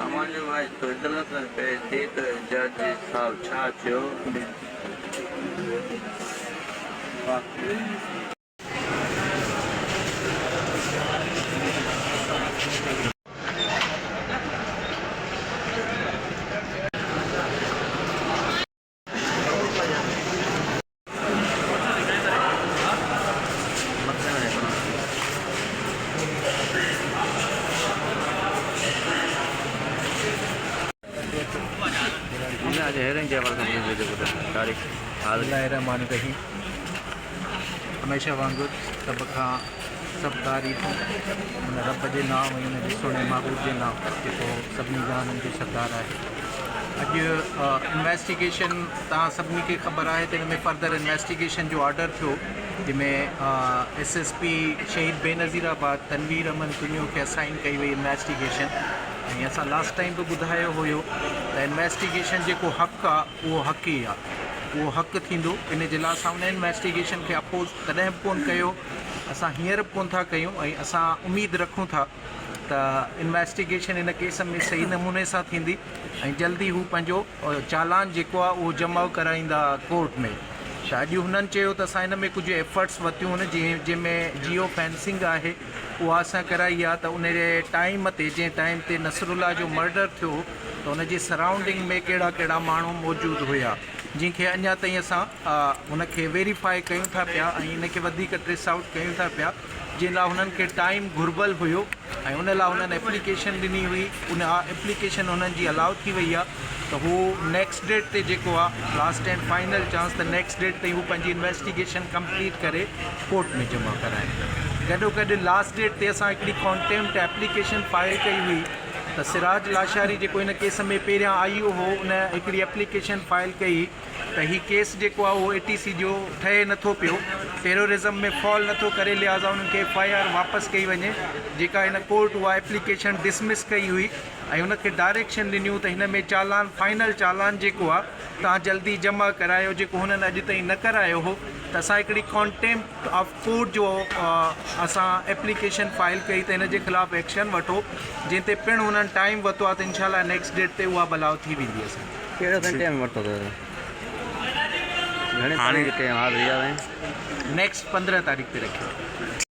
हमारे भाई तो अदालत में पेश थी तो जज साहब छा थियो आज हेरेंगे जयवाल कंपनी जो तारीख बिस्मिल्लाहिर्रहमानिर्रहीम। हमेशा वांगुर सब तारीफ़ूं उन रब के नाम ऐं उन सोने महबूब के नाम जो सभी जान जो सरदार है। अज इन्वेस्टिगेशन तव्हां सभी के खबर है तो इनमें फर्दर इन्वेस्टिगेशन जो ऑर्डर थो जिनमें SSP शहीद बेनज़ीराबाद तनवीर अमन कुनियो के असाइन कई वही इन्वेस्टिगेशन। असां लास्ट टाइम भी बुधायो हुयो तो इन्वेस्टिगेशन जो हक़ आहे वो हक़ ही आहे, वो हक़ थींदो। इन जे लाइ असां उन इन्वेस्टिगेशन के अपोज तॾहिं बि कोन कयो, असां हींअर बि कोन था कयूं ऐं असां उम्मीद रखूं था त इन्वेस्टिगेशन इन केस में सही नमूने सां थींदी ऐं जल्दी हू पंहिंजो चालान जेको आहे उहो जमा कराईंदा कोर्ट में। अॼु हुननि चयो त असां हिन में कुझु एफर्ट्स वरितियूं आहिनि जंहिंमें जियो फेंसिंग आहे उहा असां कराई आहे। त उन टाइम ते जंहिं टाइम ते नसरुल्ला जो मर्डर थियो त उनजे सराउंडिंग में कहिड़ा कहिड़ा माण्हू मौजूदु हुया जंहिंखे अञा ताईं असां उनखे वेरीफाई कयूं था पिया ऐं इनखे वधीक ट्रेस आउट कयूं था पिया, जंहिं लाइ हुननि खे टाइम घुर्बल हुयो ऐं उन लाइ हुननि एप्लीकेशन ॾिनी हुई। उन एप्लीकेशन हुननि जी अलाउ थी वई आहे त हू नेक्स्ट डेट ते जेको आहे लास्ट एंड फाइनल चांस त नेक्स्ट डेट ते हू पंहिंजी इन्वेस्टिगेशन कंप्लीट करे कोर्ट में जमा कराइनि। गॾोगॾु लास्ट डेट ते असां हिकिड़ी कॉन्टेम्प्ट एप्लीकेशन फाइल कई हुई त सिराज लाशारी जेको इन केस में पहिरियां आईओ हो उन हिकिड़ी एप्लीकेशन फाइल कई त हीउ केस जेको आहे उहो ATC जो ठहे नथो पियो, टेररिज़म में फॉल नथो करे, लिहाज़ा उन्हनि खे FIR वापसि कई वञे। जेका हिन कोर्ट उहा एप्लीकेशन डिसमिस कई हुई ऐं उनखे डायरेक्शन ॾिनियूं त हिन में चालान फाइनल चालान जेको आहे तव्हां जल्दी जमा करायो, जेको हुननि अॼु ताईं न करायो हो। त असां हिकिड़ी कॉन्टेम्प्ट ऑफ कोर्ट जो असां एप्लीकेशन फाइल कई त हिन जे ख़िलाफ़ु एक्शन वठो, जंहिं ते पिणु हुननि टाइम वरितो आहे त इंशाल्लाह नेक्स्ट डेट ते उहा बलाउ थी वेंदी। असां कहिड़ो घंटे में वरितो अथव? घणे तारीख़ ते हाल नेक्स्ट 15 तारीख़ ते रखियो।